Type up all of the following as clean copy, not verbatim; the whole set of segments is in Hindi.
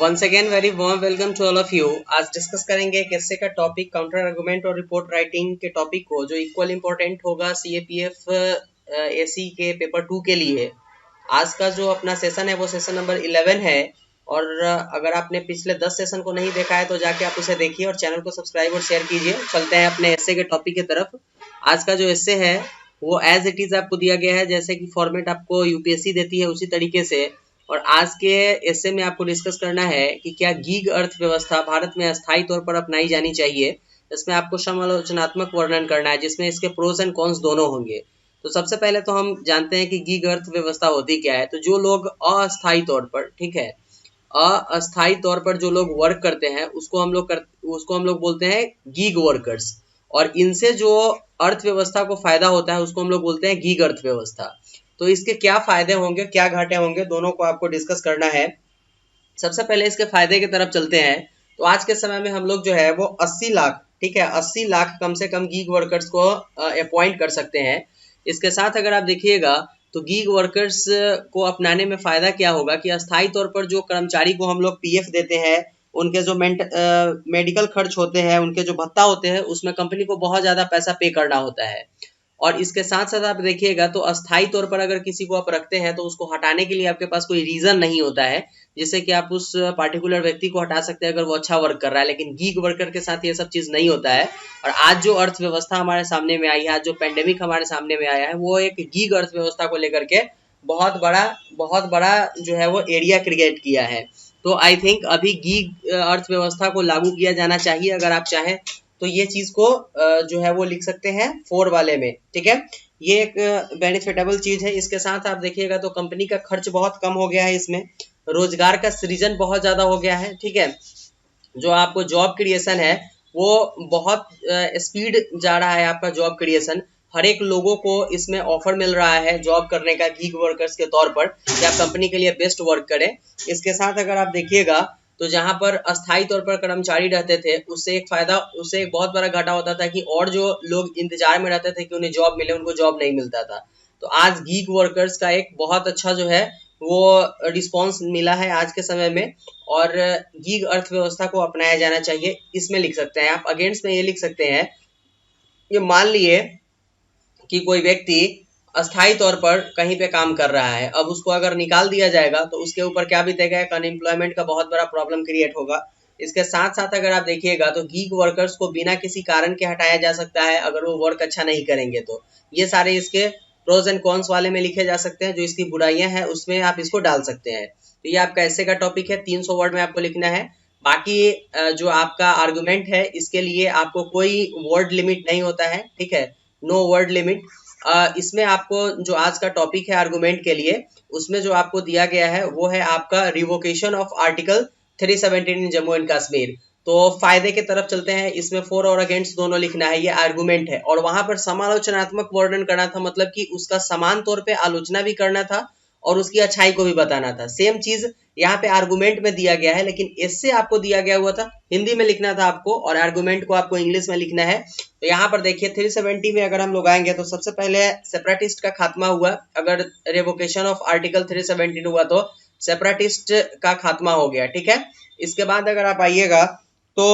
Once again very warm welcome to all of you. आज डिस्कस करेंगे एक एस्से का टॉपिक काउंटर आर्गुमेंट और रिपोर्ट राइटिंग के टॉपिक को, जो इक्वल इंपॉर्टेंट होगा सीएपीएफ एसी के पेपर 2 के लिए। आज का जो अपना सेशन है वो सेशन नंबर 11 है, और अगर आपने पिछले 10 सेशन को नहीं देखा है तो जाके आप उसे देखिए और चैनल को सब्सक्राइब और शेयर कीजिए। चलते हैं अपने एस्से के टॉपिक की तरफ। आज का जो एस्से है वो एज इट इज आपको दिया गया है, जैसे कि फॉर्मेट आपको यूपीएससी देती है उसी तरीके से। और आज के एस्से में आपको डिस्कस करना है कि क्या गीग अर्थव्यवस्था भारत में अस्थायी तौर पर अपनाई जानी चाहिए। इसमें आपको समालोचनात्मक वर्णन करना है, जिसमें इसके प्रोज एंड कॉन्स दोनों होंगे। तो सबसे पहले तो हम जानते हैं कि गीग अर्थव्यवस्था होती क्या है। तो जो लोग अस्थायी तौर पर, ठीक है, अस्थायी तौर पर जो लोग वर्क करते हैं उसको हम लोग बोलते हैं गीग वर्कर्स। और इनसे जो अर्थव्यवस्था को फायदा होता है उसको हम लोग बोलते हैं गीग अर्थव्यवस्था। तो इसके क्या फायदे होंगे, क्या घाटे होंगे, दोनों को आपको डिस्कस करना है। सबसे पहले इसके फायदे की तरफ चलते हैं। तो आज के समय में हम लोग जो है वो 80 लाख, ठीक है, 80 लाख कम से कम गीग वर्कर्स को अपॉइंट कर सकते हैं। इसके साथ अगर आप देखिएगा तो गीग वर्कर्स को अपनाने में फायदा क्या होगा कि अस्थायी तौर पर जो कर्मचारी को हम लोग पीएफ देते हैं, उनके जो मेडिकल खर्च होते हैं, उनके जो भत्ता होते हैं, उसमें कंपनी को बहुत ज्यादा पैसा पे करना होता है। और इसके साथ साथ आप देखिएगा तो अस्थायी तौर पर अगर किसी को आप रखते हैं तो उसको हटाने के लिए आपके पास कोई रीजन नहीं होता है, जिससे कि आप उस पार्टिकुलर व्यक्ति को हटा सकते हैं अगर वो अच्छा वर्क कर रहा है। लेकिन गीग वर्कर के साथ ये सब चीज नहीं होता है। और आज जो अर्थव्यवस्था हमारे सामने में आई है, आज जो पेंडेमिक हमारे सामने में आया है, वो एक गीग अर्थव्यवस्था को लेकर के बहुत बड़ा जो है वो एरिया क्रिएट किया है। तो आई थिंक अभी गीग अर्थव्यवस्था को लागू किया जाना चाहिए। अगर आप चाहें तो ये चीज को जो है वो लिख सकते हैं 4 वाले में, ठीक है। ये एक बेनिफिटेबल चीज है। इसके साथ आप देखिएगा तो कंपनी का खर्च बहुत कम हो गया है, इसमें रोजगार का सृजन बहुत ज्यादा हो गया है, ठीक है। जो आपको जॉब क्रिएशन है वो बहुत स्पीड जा रहा है आपका जॉब क्रिएशन। हर एक लोगों को इसमें ऑफर मिल रहा है जॉब करने का गीग वर्कर्स के तौर पर, कि आप कंपनी के लिए बेस्ट वर्क करें। इसके साथ अगर आप देखिएगा तो जहां पर अस्थायी तौर पर कर्मचारी रहते थे उससे एक बहुत बड़ा घाटा होता था कि और जो लोग इंतजार में रहते थे कि उन्हें जॉब मिले, उनको जॉब नहीं मिलता था। तो आज गीग वर्कर्स का एक बहुत अच्छा जो है वो रिस्पॉन्स मिला है आज के समय में, और गीग अर्थव्यवस्था को अपनाया जाना चाहिए, इसमें लिख सकते हैं आप। अगेंस्ट में ये लिख सकते हैं, ये मान लिए कि कोई व्यक्ति अस्थायी तौर पर कहीं पे काम कर रहा है, अब उसको अगर निकाल दिया जाएगा तो उसके ऊपर क्या बीतेगा, एक अनएम्प्लॉयमेंट का बहुत बड़ा प्रॉब्लम क्रिएट होगा। इसके साथ साथ अगर आप देखिएगा तो गीग वर्कर्स को बिना किसी कारण के हटाया जा सकता है अगर वो वर्क अच्छा नहीं करेंगे। तो ये सारे इसके प्रोज एंड कॉन्स वाले में लिखे जा सकते हैं, जो इसकी बुराइयां हैं उसमें आप इसको डाल सकते हैं। तो ये आपका ऐसे का टॉपिक है, 300 वर्ड में आपको लिखना है। बाकी जो आपका आर्गुमेंट है इसके लिए आपको कोई वर्ड लिमिट नहीं होता है, ठीक है, नो वर्ड लिमिट। इसमें आपको जो आज का टॉपिक है आर्गुमेंट के लिए, उसमें जो आपको दिया गया है वो है आपका revocation of article 317 in Jammu and Kashmir. तो फायदे की तरफ चलते हैं। इसमें फॉर और अगेंस्ट दोनों लिखना है, ये आर्गुमेंट है। और वहां पर समालोचनात्मक वर्णन करना था, मतलब कि उसका समान तौर पे आलोचना भी करना था और उसकी अच्छाई को भी बताना था। सेम चीज यहाँ पे आर्गुमेंट में दिया गया है, लेकिन इससे आपको दिया गया हुआ था हिंदी में लिखना था आपको, और आर्गुमेंट को आपको इंग्लिश में लिखना है। तो यहाँ पर देखिए 370 में अगर हम लोग आएंगे तो सबसे पहले सेपरेटिस्ट का खात्मा हुआ। अगर रेवोकेशन ऑफ आर्टिकल 317 हुआ तो सेपरेटिस्ट का खात्मा हो गया, ठीक है। इसके बाद अगर आप आइएगा तो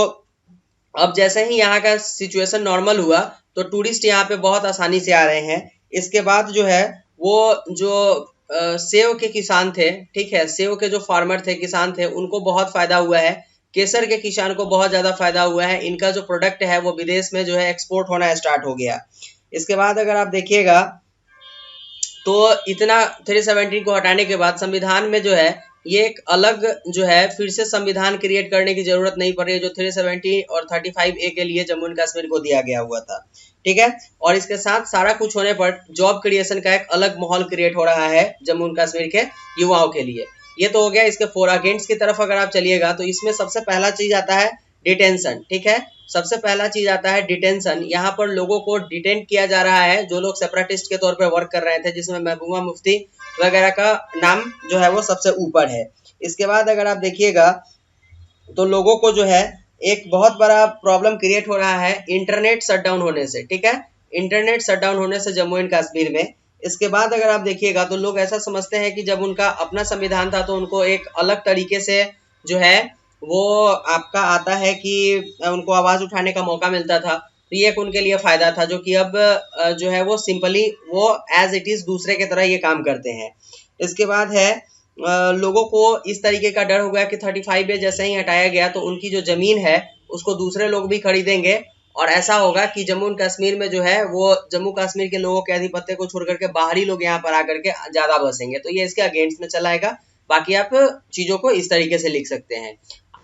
अब जैसे ही यहाँ का सिचुएशन नॉर्मल हुआ तो टूरिस्ट यहाँ पे बहुत आसानी से आ रहे हैं। इसके बाद जो है वो जो सेव के किसान थे, ठीक है, सेव के जो फार्मर थे, किसान थे, उनको बहुत फायदा हुआ है। केसर के किसान को बहुत ज्यादा फायदा हुआ है। इनका जो प्रोडक्ट है वो विदेश में जो है एक्सपोर्ट होना स्टार्ट हो गया। इसके बाद अगर आप देखिएगा तो इतना 317 को हटाने के बाद संविधान में जो है ये एक अलग जो है फिर से संविधान क्रिएट करने की जरूरत नहीं पड़ रही है, जो 370 और 35A के लिए जम्मू एंड कश्मीर को दिया गया हुआ था, ठीक है। और इसके साथ सारा कुछ होने पर जॉब क्रिएशन का एक अलग माहौल क्रिएट हो रहा है जम्मू एंड कश्मीर के युवाओं के लिए। ये तो हो गया। इसके फोर अगेंस्ट की तरफ अगर आप चलिएगा तो इसमें सबसे पहला चीज आता है डिटेंशन, ठीक है। सबसे पहला चीज आता है डिटेंशन। यहाँ पर लोगों को डिटेंट किया जा रहा है जो लोग सेपरेटिस्ट के तौर पर वर्क कर रहे थे, जिसमें महबूबा मुफ्ती वगैरह का नाम जो है वो सबसे ऊपर है। इसके बाद अगर आप देखिएगा तो लोगों को जो है एक बहुत बड़ा प्रॉब्लम क्रिएट हो रहा है इंटरनेट शटडाउन होने से, ठीक है, इंटरनेट शटडाउन होने से जम्मू एंड कश्मीर में। इसके बाद अगर आप देखिएगा तो लोग ऐसा समझते हैं कि जब उनका अपना संविधान था तो उनको एक अलग तरीके से जो है वो आपका आता है कि उनको आवाज उठाने का मौका मिलता था, तो ये एक उनके लिए फायदा था, जो कि अब जो है वो सिंपली वो एज इट इज दूसरे की तरह ये काम करते हैं। इसके बाद है लोगों को इस तरीके का डर हो गया कि 35A जैसे ही हटाया गया तो उनकी जो जमीन है उसको दूसरे लोग भी खरीदेंगे, और ऐसा होगा कि जम्मू एंड कश्मीर में जो है वो जम्मू कश्मीर के लोगों के आधिपत्य को छोड़ करके बाहरी लोग यहाँ पर आकर के ज्यादा बसेंगे, तो ये इसके अगेंस्ट में चला आएगा। बाकी आप चीजों को इस तरीके से लिख सकते हैं।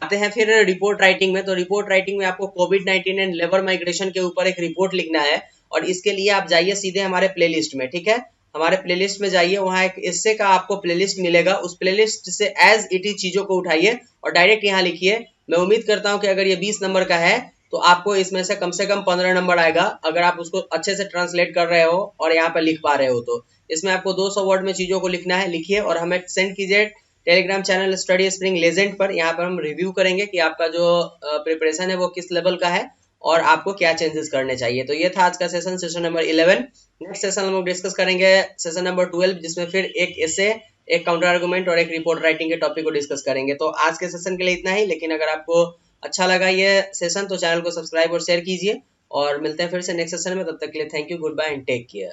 आते हैं फिर रिपोर्ट राइटिंग में, तो रिपोर्ट राइटिंग में आपको कोविड-19 एंड लेबर माइग्रेशन के ऊपर एक रिपोर्ट लिखना है, और इसके लिए आप जाइए सीधे हमारे प्लेलिस्ट में, ठीक है। हमारे प्लेलिस्ट में जाइए, वहां एक इससे का आपको प्लेलिस्ट मिलेगा, उस प्लेलिस्ट से एज इट इज चीजों को उठाइए और डायरेक्ट यहाँ लिखिए। मैं उम्मीद करता हूँ कि अगर ये 20 नंबर का है तो आपको इसमें से कम 15 नंबर आएगा, अगर आप उसको अच्छे से ट्रांसलेट कर रहे हो और यहाँ पर लिख पा रहे हो तो। इसमें आपको 200 वर्ड में चीजों को लिखना है, लिखिए और हमें सेंड कीजिए Telegram channel study spring legend पर। यहाँ पर हम रिव्यू करेंगे कि आपका जो प्रिपरेशन है वो किस लेवल का है और आपको क्या चेंजेस करने चाहिए। तो ये था आज का session, session number 11। Next session हम लोग डिस्कस करेंगे सेशन नंबर 12, जिसमें फिर एक एसे, एक काउंटर आर्गुमेंट और एक रिपोर्ट राइटिंग के टॉपिक को डिस्कस करेंगे। तो आज के सेशन के लिए इतना ही, लेकिन अगर आपको अच्छा लगा ये सेशन तो चैनल को सब्सक्राइब और शेयर कीजिए, और मिलते हैं फिर से नेक्स्ट सेशन में। तब तक के लिए thank you, goodbye and take care.